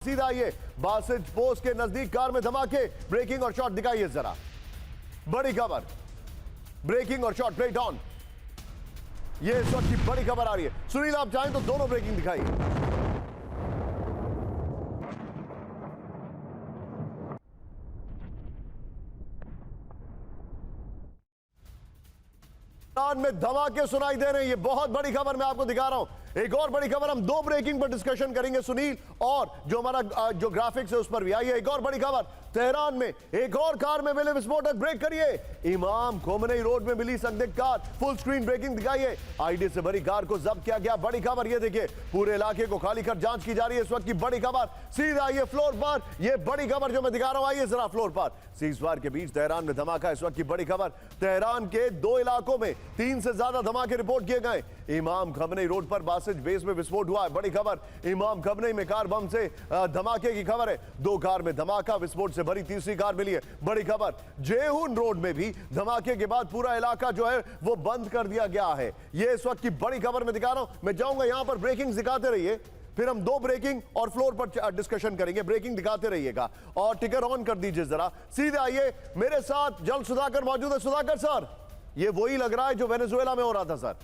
सीधा ये बासित पोस्ट के नजदीक कार में धमाके, ब्रेकिंग और शॉट दिखाइए जरा। बड़ी खबर, ब्रेकिंग और शॉट ब्रेक डाउन, ये इस वक्त की बड़ी खबर आ रही है। सुनील आप चाहें तो दोनों ब्रेकिंग दिखाइए। में धमाके सुनाई दे रहे हैं, ये बहुत बड़ी खबर मैं आपको दिखा रहा हूं। एक और बड़ी खबर, हम दो ब्रेकिंग पर डिस्कशन करेंगे सुनील, और जो हमारा जो ग्राफिक्स है उस पर भी आई है। एक और बड़ी खबर, तेहरान में एक और कार में मिले विस्फोटक, ब्रेक करिए। इमाम खोमेनी रोड में मिली संदिग्ध कार, फुल स्क्रीन ब्रेकिंग दिखाइए। आईडी से भरी कार को जब्त किया गया। बड़ी खबर ये देखिए, पूरे इलाके को खाली कर जांच की जा रही है इस वक्त की बड़ी खबर। सीधा आइए फ्लोर पर, ये बड़ी खबर जो मैं दिखा रहा हूं, आइए जरा फ्लोर पर। सीजफायर के बीच तेहरान में धमाका, इस वक्त की बड़ी खबर। तेहरान के दो इलाकों में 3 से ज्यादा धमाके रिपोर्ट किए गए। इमाम खोमेनी रोड पर बासित बेस में विस्फोट हुआ है। बड़ी खबर, इमाम खोमेनी में कार बम से धमाके की खबर है। 2 कार में धमाका, विस्फोट से भरी तीसरी कार मिली है। बड़ी खबर, जेहून रोड में भी धमाके के बाद पूरा इलाका जो है वो बंद कर दिया गया है। ये इस वक्त की बड़ी खबर मैं दिखा रहा हूं। मैं जाऊंगा यहां पर, ब्रेकिंग दिखाते रहिए, फिर हम 2 ब्रेकिंग और फ्लोर पर डिस्कशन करेंगे। ब्रेकिंग दिखाते रहिएगा और टिकर ऑन कर दीजिए जरा। सीधे आइए, मेरे साथ जल सुधाकर मौजूद है। सुधाकर सर, ये वही लग रहा है जो वेनेजुएला में हो रहा था सर।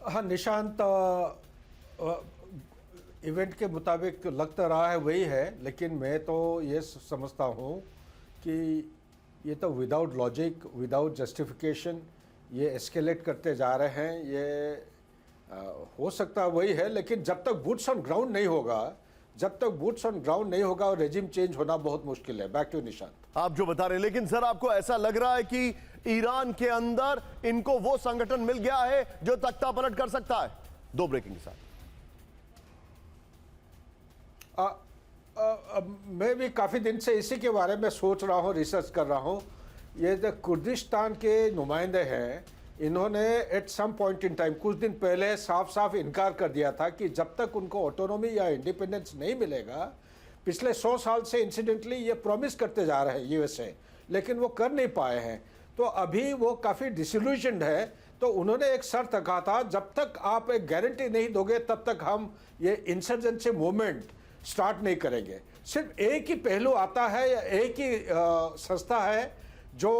हाँ निशांत, इवेंट के मुताबिक लगता रहा है वही है, लेकिन मैं तो ये समझता हूँ कि ये तो विदाउट लॉजिक, विदाउट जस्टिफिकेशन ये एस्केलेट करते जा रहे हैं। ये हो सकता है वही है, लेकिन जब तक बूट्स ऑन ग्राउंड नहीं होगा, जब तक बूट्स ऑन ग्राउंड नहीं होगा और रेजिम चेंज होना बहुत मुश्किल है। Back to Nishant. आप जो बता रहे हैं, लेकिन सर आपको ऐसा लग रहा है कि ईरान के अंदर इनको वो संगठन मिल गया है जो तख्ता पलट कर सकता है? 2 ब्रेकिंग के साथ मैं भी काफ़ी दिन से इसी के बारे में सोच रहा हूँ, रिसर्च कर रहा हूँ। ये जो कुर्दिस्तान के नुमाइंदे हैं, इन्होंने at some point in time, कुछ दिन पहले साफ साफ इनकार कर दिया था कि जब तक उनको ऑटोनॉमी या इंडिपेंडेंस नहीं मिलेगा, पिछले 100 साल से इंसिडेंटली ये प्रॉमिस करते जा रहे हैं यूएसए, लेकिन वो कर नहीं पाए हैं। तो अभी वो काफ़ी डिसइल्यूशन्ड है। तो उन्होंने एक शर्त रखा था, जब तक आप एक गारंटी नहीं दोगे तब तक हम ये इंसर्जेंसी मूवमेंट स्टार्ट नहीं करेंगे। सिर्फ एक ही पहलू आता है या एक ही संस्था है जो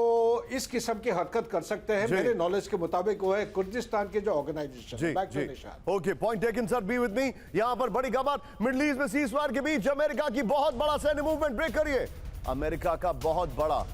इस किस्म की हरकत कर सकते हैं, मेरे नॉलेज के मुताबिक वो है कुर्दिस्तान के जो organization. Okay, point taken sir, be with me. यहां पर बड़ी खबर, मिडिल ईस्ट में सीजफायर के बीच अमेरिका की बहुत बड़ा सैन्य मूवमेंट, ब्रेक करिए। अमेरिका का बहुत बड़ा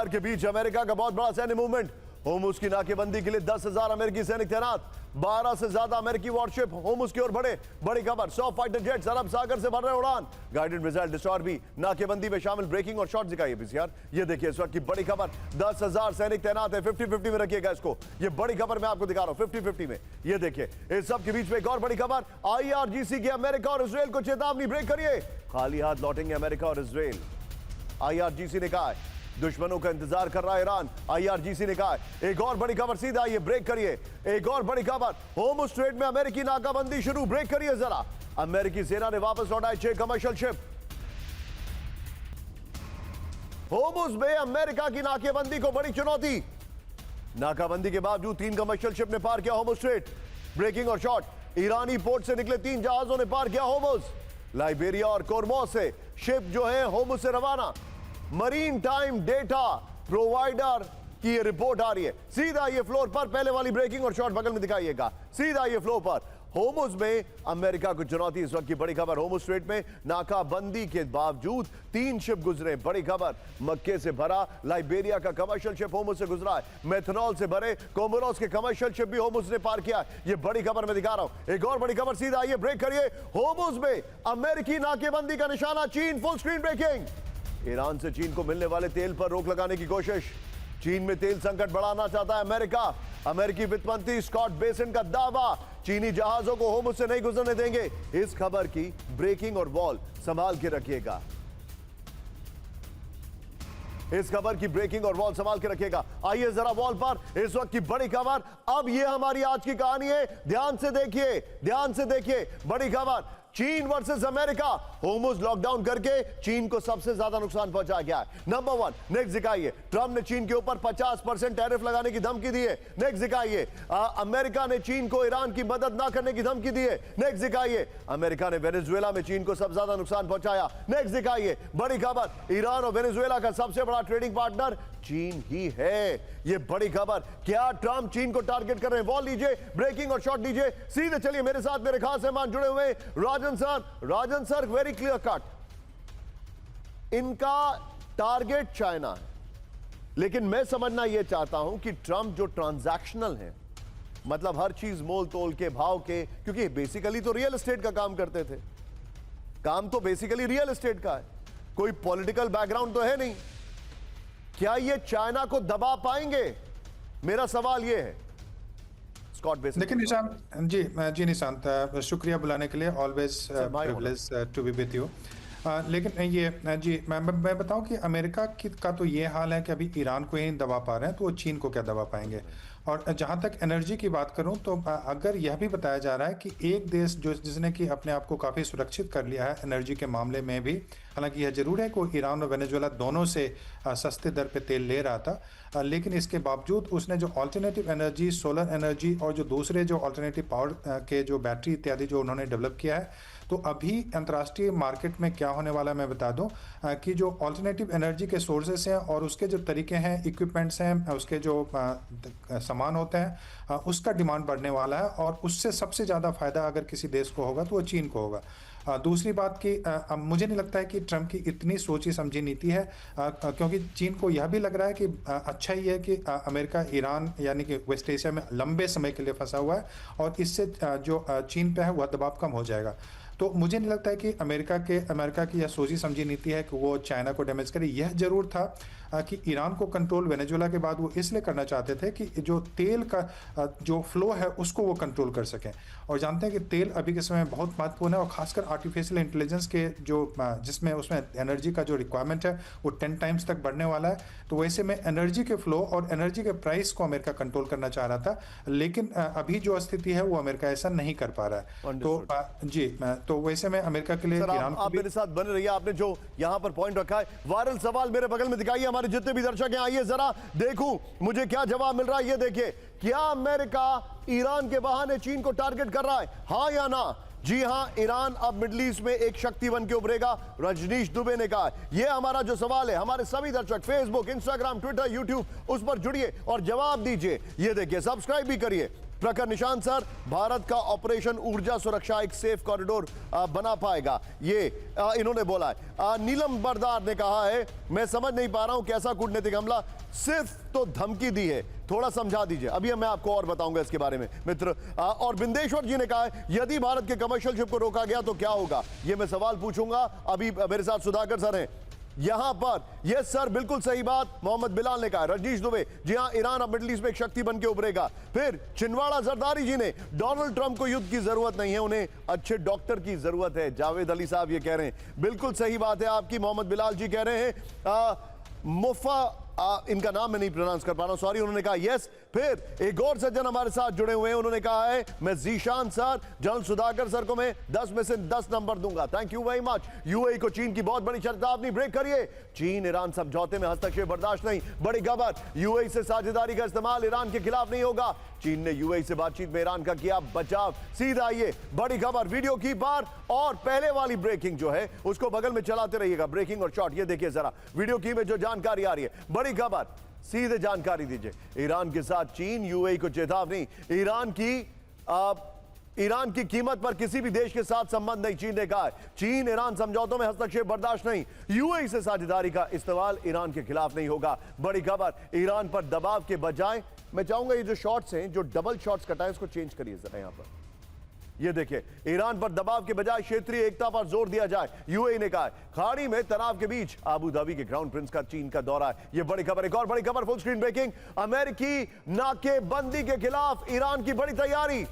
के बीच अमेरिका का बहुत बड़ा सैन्य मूवमेंट। होमुस की नाकेबंदी के लिए 10,000 अमेरिकी सैनिक तैनात। 12 से ज्यादा अमेरिकी वॉरशिप होमुस की ओर बढ़े। बड़ी खबर, 100 फाइटर जेट्स अरब सागर से भर रहे उड़ान। गाइडेड मिसाइल डिस्ट्रॉयर भी नाकेबंदी में शामिल। ब्रेकिंग और शॉट दिखाइए पीसीआर। ये देखिए इस वक्त की बड़ी खबर, 10,000 सैनिक तैनात है। 50-50 में रखिएगा इसको। ये बड़ी खबर मैं आपको दिखा रहा हूं, 50-50 में। ये देखिए, इस सब के बीच में एक और बड़ी खबर, IRGC की अमेरिका और इजराइल को चेतावनी, ब्रेक करिए। खाली हाथ लौटेंगे अमेरिका और इजराइल, IRGC ने कहा है। दुश्मनों का इंतजार कर रहा है ईरान, IRGC ने कहा है। एक और बड़ी खबर, सीधा ये ब्रेक करिए। एक और बड़ी खबर, होर्मुज स्ट्रेट में अमेरिकी नाकाबंदी शुरू, ब्रेक करिए जरा। अमेरिकी सेना ने वापस लौटाए 6 कमर्शियल शिप। होर्मुज में अमेरिका की नाकेबंदी को बड़ी चुनौती। नाकाबंदी के बावजूद 3 कमर्शियल शिप ने पार किया होर्मुज स्ट्रेट। ब्रेकिंग और शॉट, ईरानी पोर्ट से निकले 3 जहाजों ने पार किया होर्मुज। लाइबेरिया और कोरमोस से शिप जो है होर्मुज से रवाना। मरीन टाइम डेटा प्रोवाइडर की ये रिपोर्ट आ रही है। सीधा ये फ्लोर पर, पहले वाली ब्रेकिंग और शॉट बगल में दिखाइएगा। सीधा ये फ्लोर पर, होर्मुज में अमेरिका को चुनौती, इस वक्त की बड़ी खबर। होर्मुज स्ट्रेट में नाकाबंदी के बावजूद 3 शिप गुजरे। बड़ी खबर, मक्के से भरा लाइबेरिया का कमर्शियल शिप होर्मुज से गुजरा है। मेथनॉल से भरे कोमोरोस के कमर्शियल शिप भी होर्मुज ने पार किया। ये बड़ी खबर मैं दिखा रहा हूं। एक और बड़ी खबर, सीधा आइए ब्रेक करिए। होर्मुज में अमेरिकी नाकेबंदी का निशाना चीन, फुल स्क्रीन ब्रेकिंग। ईरान से चीन को मिलने वाले तेल पर रोक लगाने की कोशिश। चीन में तेल संकट बढ़ाना चाहता है अमेरिका। अमेरिकी वित्त मंत्री स्कॉट बेसेंट का दावा, चीनी जहाजों को होर्मुज से नहीं गुजरने देंगे। इस खबर की ब्रेकिंग और वॉल संभाल के रखिएगा। इस खबर की ब्रेकिंग और वॉल संभाल के रखिएगा। आइए जरा वॉल पर, इस वक्त की बड़ी खबर। अब ये हमारी आज की कहानी है, ध्यान से देखिए, ध्यान से देखिए। बड़ी खबर, चीन वर्सेस अमेरिका, होर्मुज लॉकडाउन करके चीन को सबसे ज्यादा नुकसान पहुंचा गया है। नंबर 1, नेक्स्ट दिखाइए। ट्रंप ने चीन के ऊपर 50% टैरिफ लगाने की धमकी दी है। नेक्स्ट दिखाइए। अमेरिका ने चीन को ईरान की मदद ना करने की धमकी दी है। नेक्स्ट दिखाइए। अमेरिका ने वेनेजुएला में चीन को सबसे ज्यादा नुकसान पहुंचाया। नेक्स्ट दिखाइए। बड़ी खबर, ईरान और वेनेजुएला का सबसे बड़ा ट्रेडिंग पार्टनर चीन ही है। ये बड़ी खबर। क्या ट्रंप चीन को टारगेट कर रहे हैं? वॉल लीजिए, ब्रेकिंग और शॉट लीजिए। सीधे चलिए, मेरे साथ मेरे खास मेहमान जुड़े हुए हैं। राजन सर वेरी क्लियर कट, इनका टारगेट चाइना है, लेकिन मैं समझना यह चाहता हूं कि ट्रंप जो ट्रांजैक्शनल है, मतलब हर चीज मोल तोल के भाव के, क्योंकि बेसिकली तो रियल एस्टेट का काम करते थे, काम तो बेसिकली रियल एस्टेट का है, कोई पॉलिटिकल बैकग्राउंड तो है नहीं। क्या ये चाइना को दबा पाएंगे? मेरा सवाल ये है। स्कॉट बेसिक। देखिए निशांत जी निशांत, शुक्रिया बुलाने के लिए। Always privilege to be with you. लेकिन ये जी मैं बताऊं कि अमेरिका का तो ये हाल है कि अभी ईरान को ही नहीं दबा पा रहे हैं, तो वो चीन को क्या दबा पाएंगे। और जहां तक एनर्जी की बात करूं तो अगर यह भी बताया जा रहा है कि एक देश जिसने कि अपने आप को काफ़ी सुरक्षित कर लिया है एनर्जी के मामले में भी, हालांकि यह जरूर है कि ईरान और वेनेजुएला दोनों से सस्ते दर पे तेल ले रहा था, लेकिन इसके बावजूद उसने जो अल्टरनेटिव एनर्जी, सोलर एनर्जी और जो दूसरे जो अल्टरनेटिव पावर के जो बैटरी इत्यादि जो उन्होंने डेवलप किया है, तो अभी अंतर्राष्ट्रीय मार्केट में क्या होने वाला है मैं बता दूं कि जो अल्टरनेटिव एनर्जी के सोर्सेस हैं और उसके जो तरीके हैं, इक्विपमेंट्स हैं, उसके जो सामान होते हैं, उसका डिमांड बढ़ने वाला है और उससे सबसे ज़्यादा फायदा अगर किसी देश को होगा तो वो चीन को होगा। दूसरी बात कि मुझे नहीं लगता है कि ट्रंप की इतनी सोची समझी नीति है, क्योंकि चीन को यह भी लग रहा है कि अच्छा ही है कि अमेरिका ईरान यानी कि वेस्ट एशिया में लंबे समय के लिए फंसा हुआ है और इससे जो चीन पे है वह दबाव कम हो जाएगा। तो मुझे नहीं लगता है कि अमेरिका की यह सोची समझी नीति है कि वो चाइना को डैमेज करे। यह जरूर था कि ईरान को कंट्रोल वेनेजुएला के बाद वो इसलिए करना चाहते थे कि जो तेल का जो फ्लो है उसको वो कंट्रोल कर सकें। और जानते हैं कि तेल अभी के समय बहुत महत्वपूर्ण है और खासकर आर्टिफिशियल इंटेलिजेंस के जो जिसमें उसमें एनर्जी का जो रिक्वायरमेंट है वो 10 टाइम्स तक बढ़ने वाला है। तो वैसे में एनर्जी के फ्लो और एनर्जी के प्राइस को अमेरिका कंट्रोल करना चाह रहा था, लेकिन अभी जो स्थिति है वो अमेरिका ऐसा नहीं कर पा रहा है। तो वैसे में अमेरिका के लिए ईरान आप मेरे साथ बने रहिए। आपने जो यहाँ पर पॉइंट रखा है, वायरल सवाल मेरे बगल में दिखाइए, हमारे जितने भी दर्शक हैं आइए जरा देखूं मुझे क्या जवाब मिल रहा है। ये देखिए, क्या अमेरिका ईरान के बहाने चीन को टारगेट कर रहा है, हाँ या ना? जी हां, ईरान अब मिडिल ईस्ट में एक शक्ति बन के उभरेगा, रजनीश दुबे ने कहा। यह हमारा जो सवाल है, हमारे सभी दर्शक फेसबुक, इंस्टाग्राम, ट्विटर, यूट्यूब, उस पर जुड़िए और जवाब दीजिए। ये देखिए, सब्सक्राइब भी करिए। प्रखर निशांत सर, भारत का ऑपरेशन ऊर्जा सुरक्षा एक सेफ कॉरिडोर बना पाएगा, ये इन्होंने बोला है। नीलम बरदार ने कहा है, मैं समझ नहीं पा रहा हूं कैसा कूटनीतिक हमला, सिर्फ तो धमकी दी है, थोड़ा समझा दीजिए। अभी मैं आपको और बताऊंगा इसके बारे में मित्र। और बिंदेश्वर जी ने कहा है, यदि भारत के कमर्शियल शिप को रोका गया तो क्या होगा, ये मैं सवाल पूछूंगा। अभी मेरे साथ सुधाकर सर हैं यहां पर। यस सर, बिल्कुल सही बात मोहम्मद बिलाल ने कहा। रजनीश दुबे, जी हां, ईरान अब मिडिल ईस्ट में एक शक्ति बन के उभरेगा। फिर चिनवाड़ा जरदारी जी ने, डोनाल्ड ट्रंप को युद्ध की जरूरत नहीं है, उन्हें अच्छे डॉक्टर की जरूरत है। जावेद अली साहब ये कह रहे हैं, बिल्कुल सही बात है आपकी। मोहम्मद बिलाल जी कह रहे हैं, मुफा इनका नाम मैं नहीं प्रोनाउंस कर पा रहा हूं, सॉरी, उन्होंने कहा यस। फिर एक और सज्जन हमारे साथ जुड़े हुए हैं, उन्होंने कहा है, मैं Zeeshan sir, general Sudhakar sir को मैं 10 में से 10 नंबर दूंगा, thank you very much. UAE को चीन की बहुत बड़ी चेतावनी, ब्रेक करिए। चीन ईरान समझौते में हस्तक्षेप बर्दाश्त नहीं, बड़ी खबर। यूएई से साझेदारी का इस्तेमाल ईरान के खिलाफ नहीं होगा। चीन ने यूएई से बातचीत में ईरान का किया बचाव। सीधा आइए, बड़ी खबर, वीडियो की बार और पहले वाली ब्रेकिंग जो है उसको बगल में चलाते रहिएगा, ब्रेकिंग और शॉर्ट। ये देखिए जरा वीडियो की में जो जानकारी आ रही है, बड़ी खबर, सीधे जानकारी दीजिए। ईरान के साथ चीन, यूएई को चेतावनी। ईरान की कीमत पर किसी भी देश के साथ संबंध नहीं, चीन ने कहा है। चीन ईरान समझौतों में हस्तक्षेप बर्दाश्त नहीं, यूएई से साझेदारी का इस्तेमाल ईरान के खिलाफ नहीं होगा। बड़ी खबर, ईरान पर दबाव के बजाय, मैं चाहूंगा ये जो शॉट्स हैं, जो डबल शॉट्स कटा है, उसको चेंज करिए जरा यहां पर। ये देखिए, ईरान पर दबाव के बजाय क्षेत्रीय एकता पर जोर दिया जाए, यूएई ने कहा है। खाड़ी में तनाव के बीच अबू धाबी के क्राउन प्रिंस का चीन का दौरा है। ये बड़ी खबर, एक और बड़ी खबर, फुल स्क्रीन ब्रेकिंग। अमेरिकी नाकेबंदी के खिलाफ ईरान की बड़ी तैयारी।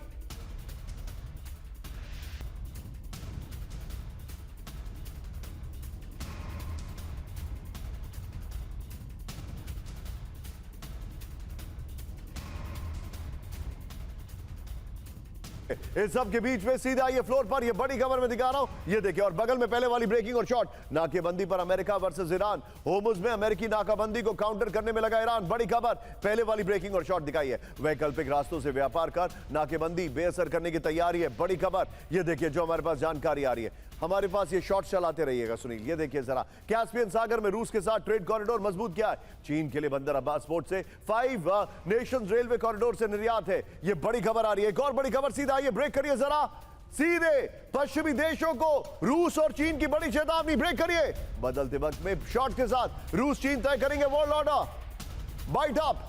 इस सब के बीच में सीधा ये फ्लोर पर ये बड़ी खबर में दिखा रहा हूं, ये देखिए। और बगल में पहले वाली ब्रेकिंग और शॉट, नाकेबंदी पर अमेरिका वर्सेस ईरान। होर्मुज में अमेरिकी नाकाबंदी को काउंटर करने में लगा ईरान। बड़ी खबर पहले वाली ब्रेकिंग और शॉट दिखाई है। वैकल्पिक रास्तों से व्यापार कर नाकेबंदी बेअसर करने की तैयारी है। बड़ी खबर ये देखिए, जो हमारे पास जानकारी आ रही है। हमारे पास ये शॉट चलाते रहिएगा सुनील। ये देखिए जरा, कैस्पियन सागर में रूस के साथ ट्रेड कॉरिडोर मजबूत किया है। चीन के लिए बंदर अब्बास पोर्ट से 5 नेशंस रेलवे कॉरिडोर से निर्यात है। ये बड़ी खबर आ रही है। एक और बड़ी खबर, सीधा ये ब्रेक करिए जरा, सीधे पश्चिमी देशों को रूस और चीन की बड़ी चेतावनी। ब्रेक करिए। बदलते वक्त में शॉट के साथ रूस चीन तय करेंगे वर्ल्ड ऑर्डर। Bite up.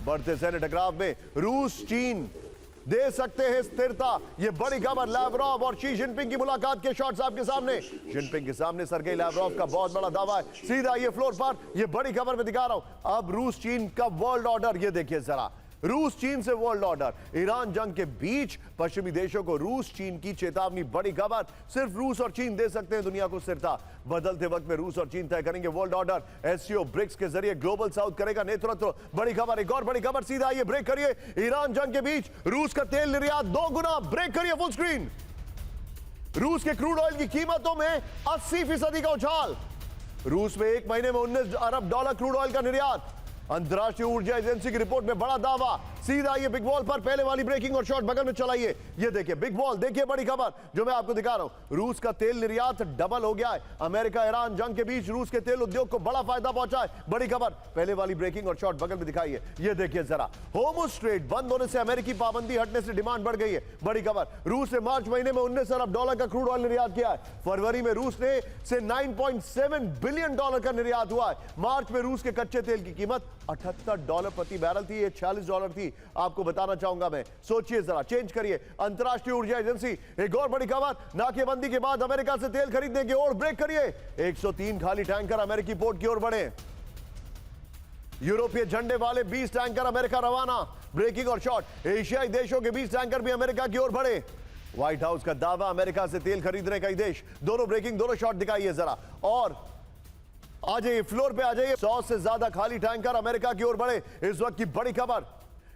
बढ़ते सैन्य टकराव में रूस चीन दे सकते हैं स्थिरता। ये बड़ी खबर, लैवरोव और शी जिनपिंग की मुलाकात के शॉट्स आपके सामने। जिनपिंग के सामने सर्गेई लैवरोव का बहुत बड़ा दावा है। सीधा ये फ्लोर पर ये बड़ी खबर में दिखा रहा हूं। अब रूस चीन का वर्ल्ड ऑर्डर, ये देखिए जरा, रूस चीन से वर्ल्ड ऑर्डर। ईरान जंग के बीच पश्चिमी देशों को रूस चीन की चेतावनी। बड़ी खबर, सिर्फ रूस और चीन दे सकते हैं दुनिया को स्थिरता। बदलते वक्त में रूस और चीन तय करेंगे वर्ल्ड ऑर्डर। एससीओ ब्रिक्स के जरिए ग्लोबल साउथ करेगा नेतृत्व। बड़ी खबर, एक और बड़ी खबर, सीधा ये ब्रेक करिए। ईरान जंग के बीच रूस का तेल निर्यात 2 गुना। ब्रेक करिए फुल स्क्रीन। रूस के क्रूड ऑयल की कीमतों में 80% का उछाल। रूस में एक महीने में $19 अरब क्रूड ऑयल का निर्यात। अंतर्राष्ट्रीय ऊर्जा एजेंसी की रिपोर्ट में बड़ा दावा। सीधा ये बिग वॉल पर पहले वाली ब्रेकिंग और शॉट बगल में चलाइए। ये देखिए बिग वॉल, देखिए बड़ी खबर जो मैं आपको दिखा रहा हूं। रूस का तेल निर्यात डबल हो गया है। अमेरिका ईरान जंग के बीच रूस के तेल उद्योग को बड़ा फायदा पहुंचा है। बड़ी खबर पहले वाली ब्रेकिंग और शॉट बगल में दिखाइए। ये देखिए जरा, होर्मुज स्ट्रेट बंद होने से अमेरिकी पाबंदी हटने से डिमांड बढ़ गई है। बड़ी खबर, रूस ने मार्च महीने में $19 अरब का क्रूड ऑयल निर्यात किया है। फरवरी में रूस ने से $9.7 बिलियन का निर्यात हुआ है। मार्च में रूस के कच्चे तेल की कीमत $78 प्रति बैरल थी, ये $46 थी। आपको बताना चाहूंगा मैं, सोचिए जरा, चेंज करिए। अंतर्राष्ट्रीय ऊर्जा एजेंसी, एक और बड़ी खबर, नाकेबंदी के बाद अमेरिका से तेल खरीदने की ओर। ब्रेक करिए। 103 खाली टैंकर अमेरिकी पोर्ट की ओर बढ़े। यूरोपीय झंडे वाले 20 टैंकर अमेरिका रवाना। ब्रेकिंग और शॉट, एशियाई देशों के 20 टैंकर भी अमेरिका की ओर बढ़े। व्हाइट हाउस का दावा, अमेरिका से तेल खरीदने कई देश। दोनों ब्रेकिंग, दोनों शॉट दिखाइए जरा। और आ जाइए फ्लोर पे, आ जाइए। 100 से ज्यादा खाली टैंकर अमेरिका की ओर बढ़े। इस वक्त की बड़ी खबर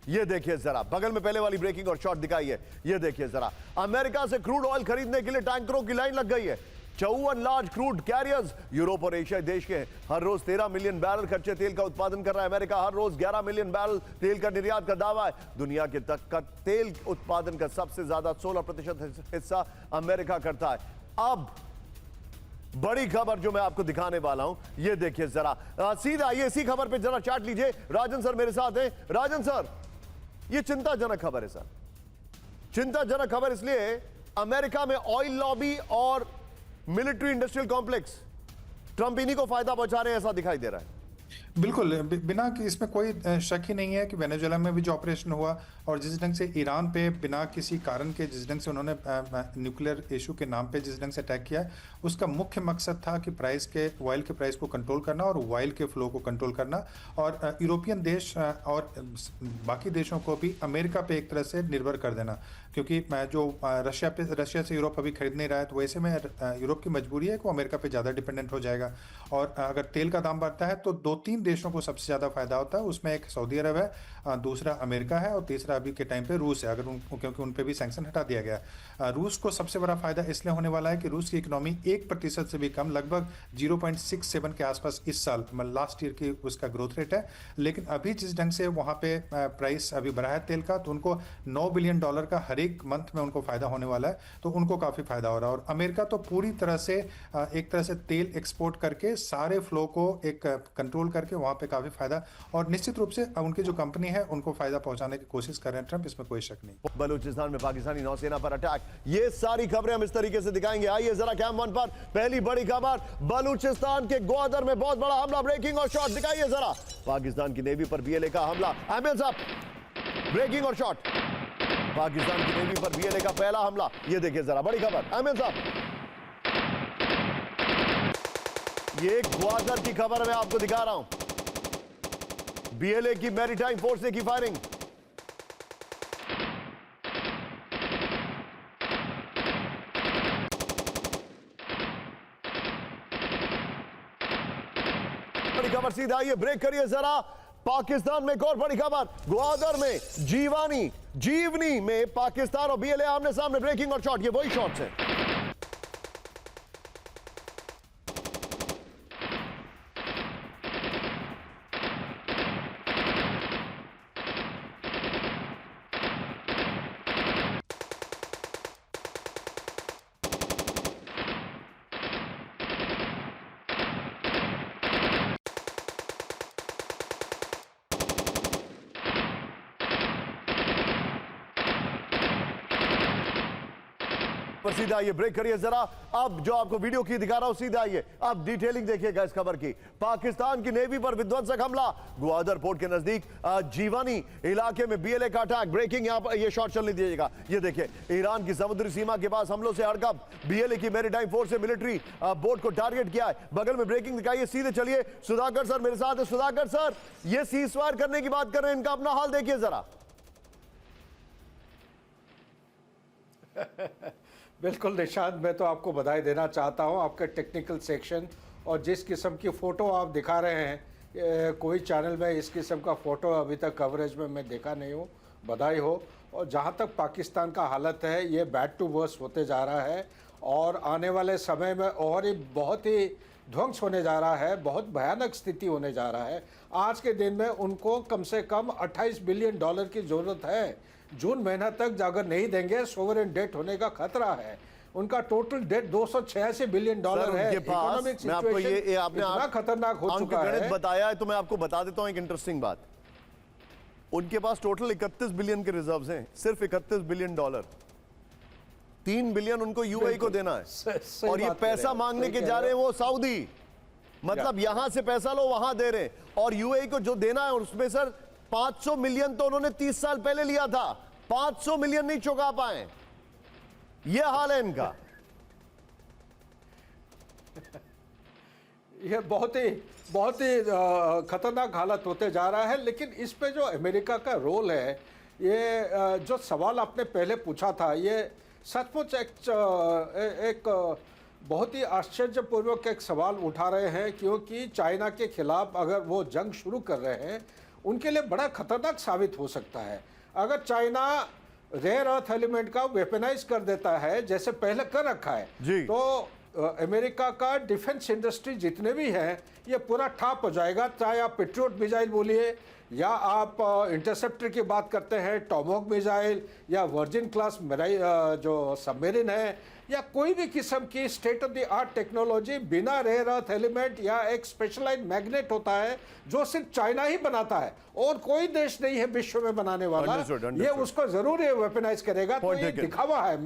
ये देखिए जरा, बगल में पहले वाली ब्रेकिंग और शॉट दिखाइए। ये देखिए जरा, अमेरिका से क्रूड ऑयल खरीदने के लिए टैंकरों की लाइन लग गई है। 54 लार्ज क्रूड कैरियर्स यूरोप और एशिया देश के हर रोज 13 मिलियन बैरल कच्चे तेल का उत्पादन कर रहा है। अमेरिका हर रोज 11 मिलियन बैरल तेल का निर्यात का दावा है। दुनिया के तक का तेल उत्पादन का सबसे ज्यादा 16% हिस्सा अमेरिका करता है। अब बड़ी खबर जो मैं आपको दिखाने वाला हूं, ये देखिए जरा, सीधा ये इसी खबर पे जरा चार्ट लीजिए। राजन सर मेरे साथ हैं। राजन सर, ये चिंताजनक खबर है सर। चिंताजनक खबर इसलिए, अमेरिका में ऑयल लॉबी और मिलिट्री इंडस्ट्रियल कॉम्प्लेक्स ट्रंप इन्हीं को फायदा पहुंचा रहे हैं, ऐसा दिखाई दे रहा है। बिल्कुल, बिना कि इसमें कोई शक ही नहीं है कि वेनेजुएला में भी जो ऑपरेशन हुआ और जिस ढंग से ईरान पे बिना किसी कारण के जिस ढंग से उन्होंने न्यूक्लियर इशू के नाम पे जिस ढंग से अटैक किया, उसका मुख्य मकसद था कि ऑयल के प्राइस को कंट्रोल करना और ऑयल के फ्लो को कंट्रोल करना। और यूरोपियन देश और बाकी देशों को भी अमेरिका पे एक तरह से निर्भर कर देना, क्योंकि जो रशिया से यूरोप अभी खरीद नहीं रहा है, तो वैसे में यूरोप की मजबूरी है कि वो अमेरिका पे ज़्यादा डिपेंडेंट हो जाएगा। और अगर तेल का दाम बढ़ता है तो 2-3 देशों को सबसे ज़्यादा फायदा होता है। उसमें एक सऊदी अरब है, दूसरा अमेरिका है और तीसरा अभी के टाइम पे रूस है, अगर क्योंकि उन पे भी सैंक्शन हटा दिया गया। रूस को सबसे बड़ा फायदा इसलिए होने वाला है कि रूस की इकोनॉमी 1% से भी कम, लगभग 0.67 के आसपास इस साल लास्ट ईयर की उसका ग्रोथ रेट है। लेकिन अभी जिस ढंग से वहाँ पे प्राइस अभी बढ़ा है तेल का, तो उनको $9 बिलियन का हर एक मंथ में उनको फायदा होने वाला है, तो उनको काफ़ी फायदा हो रहा है। और अमेरिका तो पूरी तरह से एक तरह से तेल एक्सपोर्ट करके सारे फ्लो को एक कंट्रोल करके वहाँ पे काफ़ी फायदा, और निश्चित रूप से उनकी जो कंपनी है उनको फायदा पहुंचाने की कोशिश कर रहे हैं ट्रंप, इसमें कोई शक नहीं। बलूचिस्तान में पाकिस्तानी नौसेना पर अटैक, ये सारी खबरें हम इस तरीके से दिखाएंगे। आइए जरा कैम वन पर पहली बड़ी खबर, बलूचिस्तान के ग्वादर में बहुत बड़ा हमला। ब्रेकिंग और शॉट दिखाइए जरा, पाकिस्तान की नेवी पर बीएलए का हमला। हैंड्स अप, ब्रेकिंग और शॉट, पाकिस्तान की नेवी पर बीएलए का पहला हमला। ये देखिए जरा बड़ी खबर, हैंड्स अप। ये ग्वादर की खबर मैं आपको दिखा रहा हूं। बीएलए की मैरीटाइम फोर्स ने की फायरिंग। बड़ी खबर, सीधा ये ब्रेक करिए जरा, पाकिस्तान में एक और बड़ी खबर, ग्वादर में जीवनी में पाकिस्तान और बीएलए आमने सामने, ब्रेकिंग और शॉट, ये वही शॉट्स हैं। पर सीधा आइए, ब्रेक करिए जरा। अब जो आपको वीडियो की दिखा रहा हूं, सीधा आइए, अब डिटेलिंग देखिएगा इस खबर की। पाकिस्तान की नेवी पर विध्वंसक हमला, ग्वादर पोर्ट के नजदीक जीवानी इलाके में बीएलए का अटैक। ब्रेकिंग, यहां पर ये शॉट चलने दीजिएगा। ये देखिए, ईरान की समुद्री सीमा के पास हमलों से हड़कंप, बीएलए की मैरीटाइम फोर्स से मिलिट्री बोट को टारगेट किया है। बगल में ब्रेकिंग दिखाइए, सीधे चलिए। सुधाकर सर मेरे साथ है। सुधाकर सर, ये सीजफायर करने की बात कर रहे हैं, इनका अपना हाल देखिए जरा। बिल्कुल निशांत, मैं तो आपको बधाई देना चाहता हूं, आपके टेक्निकल सेक्शन और जिस किस्म की फ़ोटो आप दिखा रहे हैं, कोई चैनल में इस किस्म का फ़ोटो अभी तक कवरेज में मैं देखा नहीं हूं, बधाई हो। और जहां तक पाकिस्तान का हालत है, ये बैड टू वर्स होते जा रहा है और आने वाले समय में और ही बहुत ही ध्वंस होने जा रहा है, बहुत भयानक स्थिति होने जा रहा है। आज के दिन में उनको कम से कम $28 बिलियन की ज़रूरत है। जून महीना तक अगर नहीं देंगे, सोवरेन डेट होने का खतरा है। उनका टोटल डेट $286 बिलियन है। इकोनॉमिक मैं आपको ये आपने इतना खतरनाक हो चुका है, बताया है, तो मैं आपको बता देता हूं एक इंटरेस्टिंग बात। उनके पास टोटल 31 बिलियन के रिजर्व्स हैं, सिर्फ $31 बिलियन। $3 बिलियन उनको यूएई को देना है, और ये पैसा मांगने के जा रहे हैं वो सऊदी। मतलब यहां से पैसा लो, वहां दे रहे हैं, और यूएई को जो देना है उसमें सर 500 मिलियन तो उन्होंने 30 साल पहले लिया था, 500 मिलियन नहीं चुका पाए। यह हाल है इनका। यह बहुत ही खतरनाक हालत होते जा रहा है। लेकिन इस पे जो अमेरिका का रोल है, ये जो सवाल आपने पहले पूछा था, ये सचमुच एक बहुत ही आश्चर्यपूर्वक एक सवाल उठा रहे हैं, क्योंकि चाइना के खिलाफ अगर वो जंग शुरू कर रहे हैं, उनके लिए बड़ा खतरनाक साबित हो सकता है। अगर चाइना रेयर अर्थ एलिमेंट का वेपनाइज कर देता है, जैसे पहले कर रखा है, तो अमेरिका का डिफेंस इंडस्ट्री जितने भी हैं, ये पूरा ठप हो जाएगा। चाहे आप पेट्रियट मिसाइल बोलिए, या आप इंटरसेप्टर की बात करते हैं, टॉमहॉक मिसाइल, या वर्जिन क्लास जो सबमरीन है, या कोई भी किस्म की state of the art technology बिना रेयर अर्थ एलिमेंट या एक स्पेशलाइज्ड मैग्नेट होता है जो सिर्फ चाइना ही बनाता है और कोई देश नहीं है विश्व में बनाने वाला। ये उसको जरूर ये वेपनाइज करेगा। तो ये दिखावा है,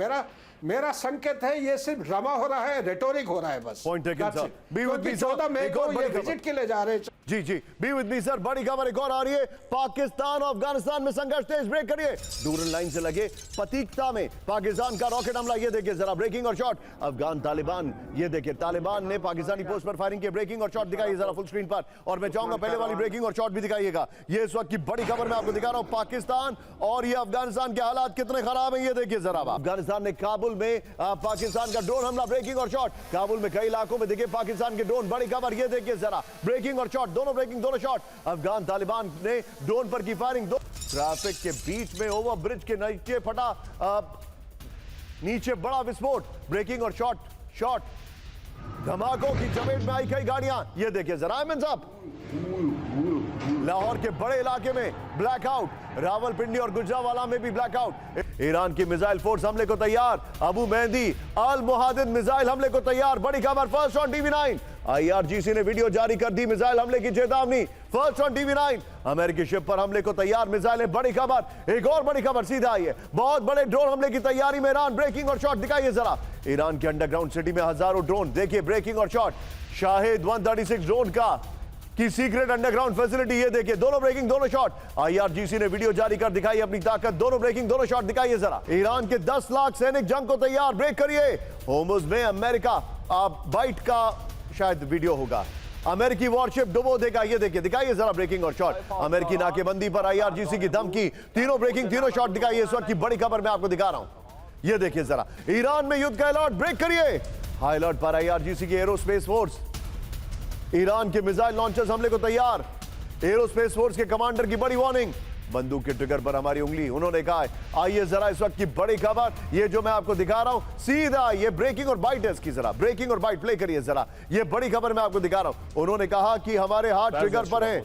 मेरा संकेत है, ये सिर्फ ड्रामा हो रहा है, रेटोरिक हो रहा है बस। 14 मई को ये विजिट के लिए जा रहे हैं। G B with me sir. बड़ी खबर एक और आ रही है, पाकिस्तान और अफगानिस्तान में संघर्ष तेज। ब्रेक करिए, डूरन लाइन से लगे पतीकता में पाकिस्तान का रॉकेट हमला। ये देखिए जरा, ब्रेकिंग और शॉट। अफगान तालिबान, ये देखिए तालिबान ने पाकिस्तानी पोस्ट पर फायरिंग की। ब्रेकिंग और शॉट दिखाइए जरा फुल स्क्रीन पर, और मैं चाहूंगा पहले वाली ब्रेकिंग और शॉट भी दिखाइएगा। ये इस वक्त की बड़ी खबर मैं आपको दिखा रहा हूं, पाकिस्तान और ये अफगानिस्तान के हालात कितने खराब हैं, ये देखिए जरा। अफगानिस्तान ने काबुल में पाकिस्तान का ड्रोन हमला। ब्रेकिंग और शॉट, काबुल में कई इलाकों में देखिए पाकिस्तान के ड्रोन। बड़ी खबर ये देखिए जरा, ब्रेकिंग और शॉट, दोनों ब्रेकिंग दोनों शॉट। अफगान तालिबान ने ड्रोन पर की फायरिंग। ट्रैफिक के बीच में ओवर ब्रिज के नीचे फटा, नीचे बड़ा विस्फोट। ब्रेकिंग और शॉट, धमाकों की चपेट में आई कई गाड़ियां। ये देखिए जरा अहमद साहब, लाहौर के बड़े इलाके में ब्लैकआउट, रावलपिंडी और गुजरावाला में भी ब्लैकआउट। ईरान की मिसाइल फोर्स हमले को तैयार, अबू मेहदी अल मुहादिद मिसाइल हमले को तैयार। बड़ी खबर फर्स्ट ऑन टीवी9, IRGC ने वीडियो जारी कर दी, मिसाइल हमले की चेतावनी। फर्स्ट ऑन टीवी9, अमेरिकी शिप पर हमले को तैयार मिसाइलें। बड़ी खबर, एक और बड़ी खबर सीधा आई है, बहुत बड़े ड्रोन हमले की तैयारी में ईरान। ब्रेकिंग और शॉट दिखाइए जरा, ईरान के अंडरग्राउंड सिटी में हजारों ड्रोन। देखिए ब्रेकिंग और शॉट, शाहिद 136 ड्रोन की सीक्रेट अंडरग्राउंड फैसिलिटी। ये देखिए दोनों ब्रेकिंग दोनों शॉट। IRGC ने वीडियो जारी कर दिखाई अपनी ताकत। दोनों ब्रेकिंग दोनों शॉट दिखाइए जरा। ईरान के 10 लाख सैनिक जंग को तैयार। ब्रेक करिए, होर्मुज में अमेरिका बाइट का शायद वीडियो होगा, अमेरिकी वॉरशिप डुबो देगा। ये देखिए दिखाइए जरा ब्रेकिंग और शॉट, अमेरिकी नाकेबंदी पर IRGC की धमकी। तीनों ब्रेकिंग तीनों शॉट दिखाइए। इस वक्त की बड़ी खबर मैं आपको दिखा रहा हूं, ये देखिए जरा, ईरान में युद्ध का अलर्ट। ब्रेक करिए, हाई अलर्ट पर IRGC की एरोस्पेस फोर्स। ईरान के मिसाइल लॉन्चर्स हमले को तैयार। एरोस्पेस फोर्स के कमांडर की बड़ी वार्निंग, बंदूक के ट्रिगर पर हमारी उंगली। उन्होंने कहा है, आइए जरा इस वक्त की बड़ी खबर, ये जो मैं आपको दिखा रहा हूं सीधा, ये ब्रेकिंग और बाइट है इसकी, जरा ब्रेकिंग और बाइट प्ले करिए जरा, ये बड़ी खबर मैं आपको दिखा रहा हूं। उन्होंने कहा कि हमारे हाथ ट्रिगर पर है,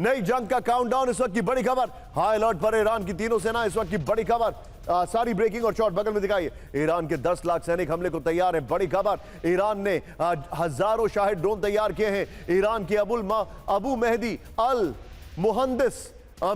नई जंग का काउंटडाउन, इस वक्त की बड़ी खबर, हाई अलर्ट पर ईरान की तीनों सेना, इस वक्त की बड़ी खबर। सारी ब्रेकिंग और शॉट बगल में दिखाइए। ईरान के 10 लाख सैनिक हमले को तैयार है, बड़ी खबर। ईरान ने हजारों शाहिद ड्रोन तैयार किए हैं। ईरान की अबू मेहदी अल मुहंदिस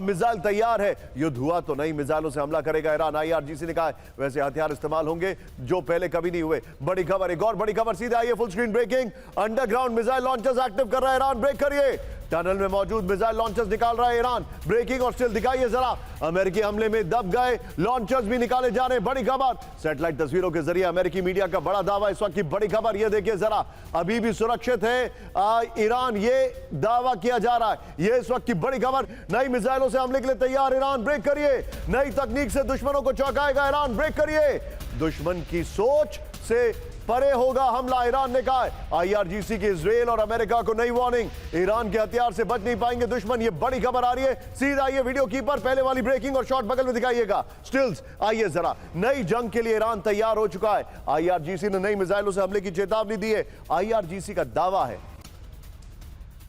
मिसाइल तैयार है। युद्ध हुआ तो नई मिसाइलों से हमला करेगा ईरान, IRGC ने कहा है। वैसे हथियार इस्तेमाल होंगे जो पहले कभी नहीं हुए। बड़ी खबर, एक और बड़ी खबर सीधे आइए, full screen breaking. Underground missile launchers active कर रहा है ईरान, ब्रेक करिए। टनल में मौजूद मिसाइल लॉन्चर्स निकाल रहा है ईरान, ब्रेकिंग और स्टिल दिखाइए जरा। अमेरिकी हमले में दब गए लॉन्चर्स भी निकाले जा रहे हैं, बड़ी खबर। सैटेलाइट तस्वीरों के जरिए अमेरिकी मीडिया का बड़ा दावा, इस वक्त की बड़ी खबर, ये देखिए जरा, अभी भी सुरक्षित है ईरान, ये दावा किया जा रहा है। ये इस वक्त की बड़ी खबर, नई मिसाइलों से हमले के लिए तैयार ईरान, ब्रेक करिए। नई तकनीक से दुश्मनों को चौंकाएगा ईरान, ब्रेक करिए। दुश्मन की सोच से परे होगा हमला, ईरान ने कहा है। IRGC की इजराइल और अमेरिका को नई वार्निंग, ईरान के हथियार से बच नहीं पाएंगे दुश्मन, ये बड़ी खबर आ रही है। सीधा ये वीडियो कीपर, पहले वाली ब्रेकिंग और शॉट बगल में दिखाइएगा, स्टिल्स आइए जरा। नई जंग के लिए ईरान तैयार हो चुका है। IRGC ने नई मिसाइलों से हमले की चेतावनी दी है। IRGC का दावा है,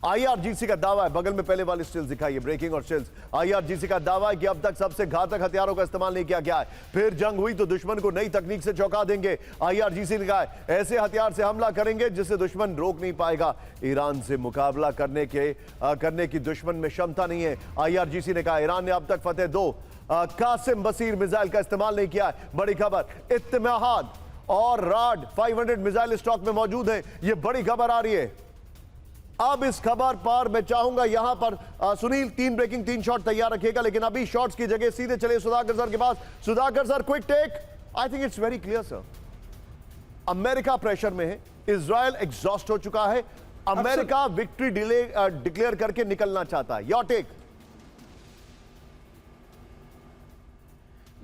IRGC का दावा है, बगल में पहले वाली स्टिल्स दिखाइए, ब्रेकिंग और स्टिल्स। IRGC का दावा है कि अब तक सबसे घातक हथियारों का इस्तेमाल नहीं किया गया है। फिर जंग हुई तो दुश्मन को नई तकनीक से चौंका देंगे। IRGC ने कहा है, ऐसे हथियार से हमला करेंगे जिससे दुश्मन रोक नहीं पाएगा। ईरान से मुकाबला करने की दुश्मन में क्षमता नहीं है। IRGC ने कहा, ईरान ने अब तक फतेह 2 कासिम बसीर मिसाइल का इस्तेमाल नहीं किया है। बड़ी खबर, इत्तेहाद और राड 500 मिसाइल स्टॉक में मौजूद है, ये बड़ी खबर आ रही है। अब इस खबर पर मैं चाहूंगा यहां पर सुनील 3 ब्रेकिंग 3 शॉट तैयार रखिएगा, लेकिन अभी शॉट्स की जगह सीधे चले सुधाकर सर के पास। Sudhakar sir, quick take. I think it's very clear sir, America pressure में है, इजराइल एग्जॉस्ट हो चुका है, अमेरिका विक्ट्री डिक्लेयर करके निकलना चाहता है। Your take.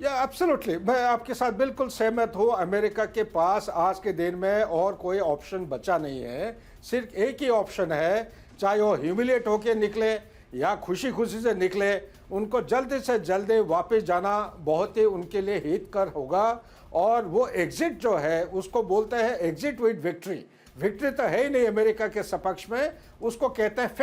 या एब्सोल्युटली, मैं आपके साथ बिल्कुल सहमत हूँ। अमेरिका के पास आज के दिन में और कोई ऑप्शन बचा नहीं है, सिर्फ एक ही ऑप्शन है, चाहे वो ह्यूमिलेट होके निकले या खुशी खुशी से निकले, उनको जल्दी से जल्दी वापस जाना बहुत ही उनके लिए हितकर होगा। और वो एग्जिट जो है उसको बोलते हैं एग्जिट विद विक्ट्री। विक्ट्री तो है ही नहीं अमेरिका के सपक्ष में, उसको कहते हैं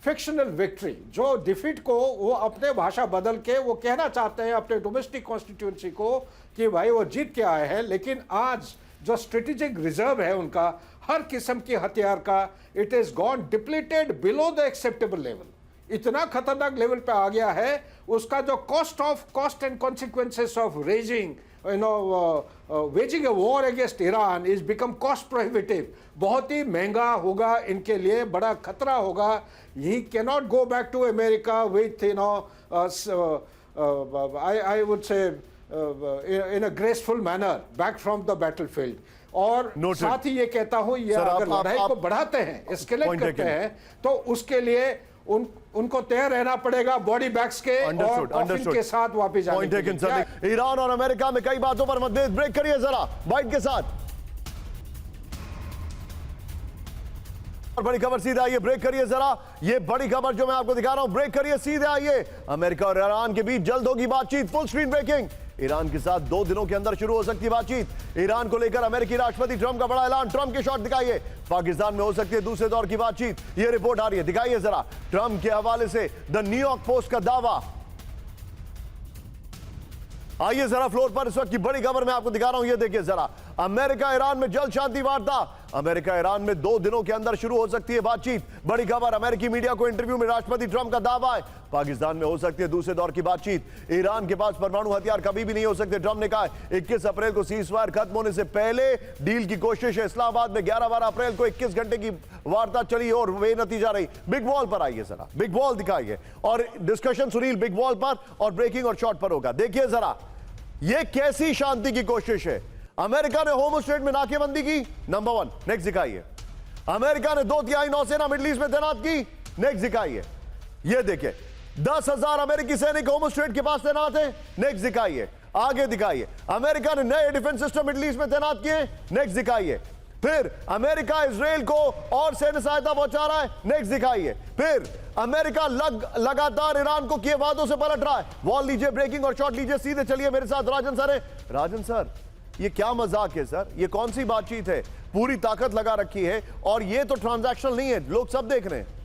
फिक्शनल विक्ट्री। जो डिफीट को वो अपने भाषा बदल के वो कहना चाहते हैं अपने डोमेस्टिक कॉन्स्टिट्यूंसी को कि भाई वो जीत के आए हैं, लेकिन आज जो स्ट्रेटेजिक रिजर्व है उनका हर किस्म के हथियार का, it is gone depleted below the acceptable level. इतना खतरनाक लेवल पे आ गया है, उसका जो cost and consequences of raging waging a war against Iran is become cost prohibitive. बहुत ही महंगा होगा इनके लिए, बड़ा खतरा होगा। He cannot go back to America with I would say in a graceful manner back from the battlefield। और साथ ही ये कहता हूं, ये अगर लड़ाई को बढ़ाते हैं, एस्केलेट करते हैं, तो उसके लिए उनको तैयार रहना पड़ेगा बॉडी बैग्स के और कॉफिन के साथ वापस जाने के लिए। ईरान और अमेरिका में कई बातों पर मतभेद, ब्रेक करिए जरा बाइट के साथ। और बड़ी खबर सीधे आइए, ब्रेक करिए जरा, ये बड़ी खबर जो मैं आपको दिखा रहा हूं, ब्रेक करिए सीधे आइए। अमेरिका और ईरान के बीच जल्द होगी बातचीत, फुल स्क्रीन ब्रेकिंग। ईरान के साथ 2 दिनों के अंदर शुरू हो सकती है बातचीत। ईरान को लेकर अमेरिकी राष्ट्रपति ट्रंप का बड़ा ऐलान, ट्रंप के शॉट दिखाइए। पाकिस्तान में हो सकती है दूसरे दौर की बातचीत, ये रिपोर्ट आ रही है, दिखाइए जरा। ट्रंप के हवाले से द न्यूयॉर्क पोस्ट का दावा। आइए जरा फ्लोर पर, इस वक्त की बड़ी खबर मैं आपको दिखा रहा हूं, ये देखिए जरा। अमेरिका ईरान में जल्द शांति वार्ता, अमेरिका ईरान में 2 दिनों के अंदर शुरू हो सकती है बातचीत। बड़ी खबर, अमेरिकी मीडिया को इंटरव्यू में राष्ट्रपति ट्रंप का दावा है, पाकिस्तान में हो सकती है दूसरे दौर की बातचीत। ईरान के पास परमाणु हथियार कभी भी नहीं हो सकते, ट्रंप ने कहा। 21 अप्रैल को सीजफायर खत्म होने से पहले डील की कोशिश है। इस्लामाबाद में 11-12 अप्रैल को 21 घंटे की वार्ता चली और वे नतीजा रही। बिग वॉल पर आइए जरा, बिग वॉल दिखाइए, और डिस्कशन सुनील बिग वॉल पर और ब्रेकिंग और शॉट पर होगा। देखिए जरा, ये कैसी शांति की कोशिश है। अमेरिका ने होम स्टेट में नाकेबंदी की, नंबर 1, नेक्स्ट दिखाइए। अमेरिका ने 2/3 नौसेना मिडिल ईस्ट में तैनात की, नेक्स्ट दिखाइए। ये देखिए 10,000 अमेरिकी सैनिक होम स्टेट के पास तैनात है, नेक्स्ट दिखाइए। आगे दिखाइए, अमेरिका ने नए डिफेंस सिस्टम मिडिल ईस्ट में तैनात किए, नेक्स्ट दिखाइए। फिर अमेरिका इजराइल को और सैन्य सहायता पहुंचा रहा है, नेक्स्ट दिखाइए। फिर अमेरिका लगातार ईरान को किए वादों से पलट रहा है। वॉल लीजिए, ब्रेकिंग और शॉट लीजिए, सीधे चलिए मेरे साथ राजन सर है। राजन सर, ये क्या मजाक है सर, ये कौन सी बातचीत है? पूरी ताकत लगा रखी है और ये तो ट्रांजैक्शनल नहीं है, लोग सब देख रहे हैं।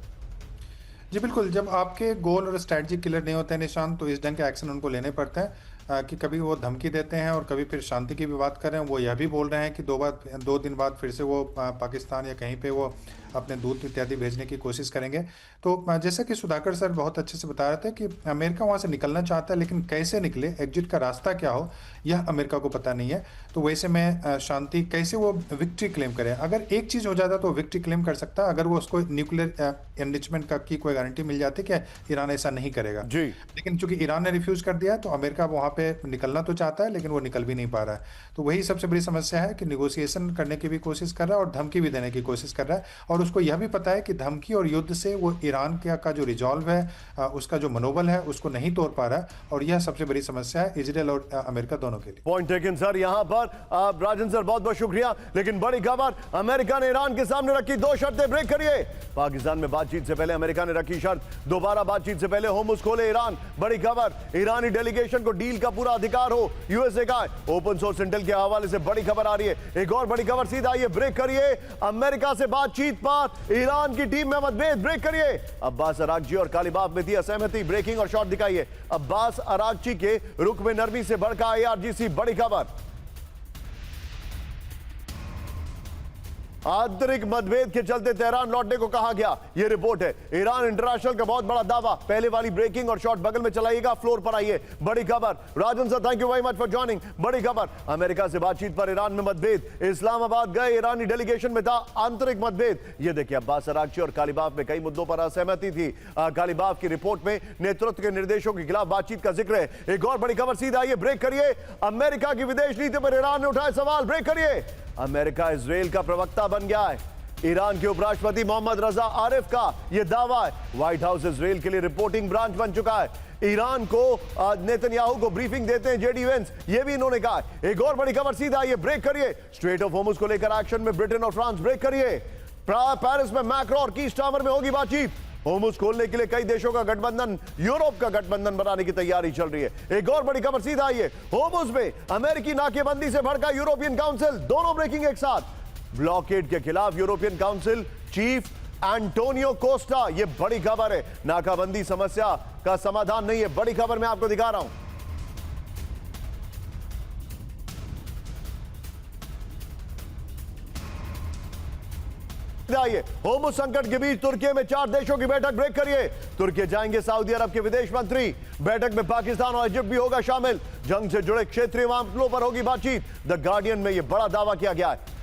जी बिल्कुल, जब आपके गोल और स्ट्रैटेजी क्लियर नहीं होते हैं निशांत, तो इस ढंग के एक्शन उनको लेने पड़ते हैं कि कभी वो धमकी देते हैं और कभी फिर शांति की भी बात कर रहे हैं। वो यह भी बोल रहे हैं कि 2 दिन बाद फिर से वो पाकिस्तान या कहीं पे वो अपने दूत इत्यादि भेजने की कोशिश करेंगे। तो जैसा कि सुधाकर सर बहुत अच्छे से बता रहे थे कि अमेरिका वहाँ से निकलना चाहता है, लेकिन कैसे निकले, एग्जिट का रास्ता क्या हो, यह अमेरिका को पता नहीं है। तो वैसे में शांति कैसे वो विक्ट्री क्लेम करे, अगर एक चीज़ हो जाता तो विक्ट्री क्लेम कर सकता, अगर वो उसको न्यूक्लियर एनरिचमेंट का की कोई गारंटी मिल जाती कि ईरान ऐसा नहीं करेगा जी। लेकिन चूंकि ईरान ने रिफ्यूज कर दिया तो अमेरिका वहाँ पे निकलना तो चाहता है लेकिन वो निकल भी नहीं पा रहा है। तो वही सबसे बड़ी समस्या है कि निगोशिएशन करने की भी कोशिश कर रहा है और धमकी भी देने की कोशिश कर रहा है, और उसको यह भी पता है कि धमकी और युद्ध से वो ईरान का जो रिजॉल्व है, उसका जो मनोबल है, उसको नहीं तोड़ पा रहा है, और यह सबसे बड़ी समस्या है इजराइल और अमेरिका दोनों के लिए। Point taken sir. यहां पर राजन सर बहुत बहुत शुक्रिया। लेकिन बड़ी खबर, अमेरिका ने ईरान के सामने रखी 2 शर्तें, ब्रेक करिए। पाकिस्तान में बातचीत से पहले अमेरिका ने रखी शर्त, दोबारा बातचीत से पहले होर्मुज खोले ईरान। बड़ी खबर, ईरानी डेलीगेशन को डील का पूरा अधिकार हो, यूएसए का ओपन सोर्स इंटेल के हवाले से बड़ी खबर आ रही है। एक और बड़ी खबर, सीधा आइए, ब्रेक करिए। अमेरिका से बातचीत पर ईरान की टीम में मतभेद, ब्रेक करिए। अब्बास अरागची और कालिबाफ में थी असहमति, ब्रेकिंग और शॉट दिखाइए। अब्बास अरागची के रुख में नरमी से भड़का आईआरजीसी, बड़ी खबर। आंतरिक मतभेद के चलते तेहरान लौटने को कहा गया, यह रिपोर्ट है। ईरान इंटरनेशनल का बहुत बड़ा दावा, पहले वाली ब्रेकिंग और शॉट बगल में चलाइएगा, फ्लोर पर आइए। बड़ी खबर, Rajan sir thank you very much for joining. बड़ी खबर, अमेरिका से बातचीत पर ईरान में मतभेद, इस्लामाबाद गए ईरानी डेलीगेशन में था आंतरिक मतभेद। यह देखिए, अब्बास अरागची और कालिबाफ में कई मुद्दों पर असहमति थी। कालिबाफ की रिपोर्ट में नेतृत्व के निर्देशों के खिलाफ बातचीत का जिक्र है। एक और बड़ी खबर, सीधा आइए, ब्रेक करिए। अमेरिका की विदेश नीति पर ईरान ने उठाए सवाल, ब्रेक करिए। अमेरिका इजराइल का प्रवक्ता बन गया है। ईरान के उपराष्ट्रपति मोहम्मद रजा आरिफ का यह दावा है। व्हाइट हाउस इजराइल के लिए रिपोर्टिंग ब्रांच बन चुका है। ईरान को नेतन्याहू को ब्रीफिंग देते हैं जेडी वेंस, यह भी इन्होंने कहा है। एक और बड़ी खबर, सीधा आइए, ब्रेक करिए। स्ट्रेट ऑफ होर्मुज को लेकर एक्शन में ब्रिटेन और फ्रांस, ब्रेक करिए। पेरिस में मैक्रो और कीस टावर में होगी बातचीत। होर्मुज खोलने के लिए कई देशों का गठबंधन, यूरोप का गठबंधन बनाने की तैयारी चल रही है। एक और बड़ी खबर, सीधा आइए, होर्मुज में अमेरिकी नाकेबंदी से भड़का यूरोपियन काउंसिल, दोनों ब्रेकिंग एक साथ। ब्लॉकेड के खिलाफ European council chief Antonio Costa, यह बड़ी खबर है। नाकाबंदी समस्या का समाधान नहीं है, बड़ी खबर मैं आपको दिखा रहा हूं। होर्मुज संकट के बीच तुर्की में 4 देशों की बैठक, ब्रेक करिए। तुर्की जाएंगे सऊदी अरब के विदेश मंत्री, बैठक में पाकिस्तान और इजिप्ट भी होगा शामिल। जंग से जुड़े क्षेत्रीय मामलों पर होगी बातचीत। द गार्डियन में यह बड़ा दावा किया गया है।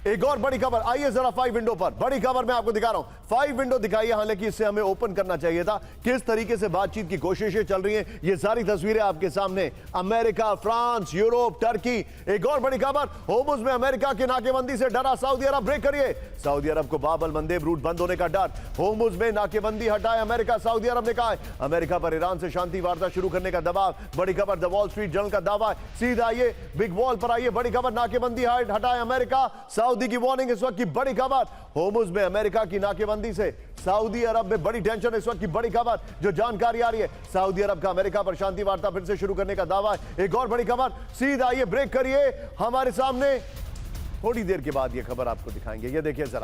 एक और बड़ी खबर, आइए जरा 5 विंडो पर, बड़ी खबर मैं आपको दिखा रहा हूं। 5 विंडो दिखाइए, हालांकि इससे हमें ओपन करना चाहिए था। किस तरीके से बातचीत की कोशिशें चल रही हैं, ये सारी तस्वीरें आपके सामने। America, France, Europe, Turkey. एक और बड़ी खबर, होर्मुज में अमेरिका की नाकेबंदी से डरा सऊदी अरब, ब्रेक करिए। सऊदी अरब को बाबल मंदेब रूट बंद होने का डर, होर्मुज में नाकेबंदी हटाए अमेरिका, सऊदी अरब ने कहा। अमेरिका पर ईरान से शांति वार्ता शुरू करने का दबाव, बड़ी खबर। द वॉल स्ट्रीट जर्नल का दावा है। सीधा आइए, बिग वॉल पर आइए, बड़ी खबर, नाकेबंदी हटाए अमेरिका, सऊदी की वार्निंग इस वक्त की बड़ी खबर। होर्मुज में अमेरिका की नाकेबंदी से सऊदी अरब में बड़ी टेंशन, इस वक्त की बड़ी खबर जो जानकारी आ रही है। सऊदी अरब का अमेरिका पर शांति वार्ता फिर से शुरू करने का दावा है। एक और बड़ी खबर, सीधा आइए, ब्रेक करिए। हमारे सामने थोड़ी देर के बाद यह खबर आपको दिखाएंगे, ये देखिए जरा।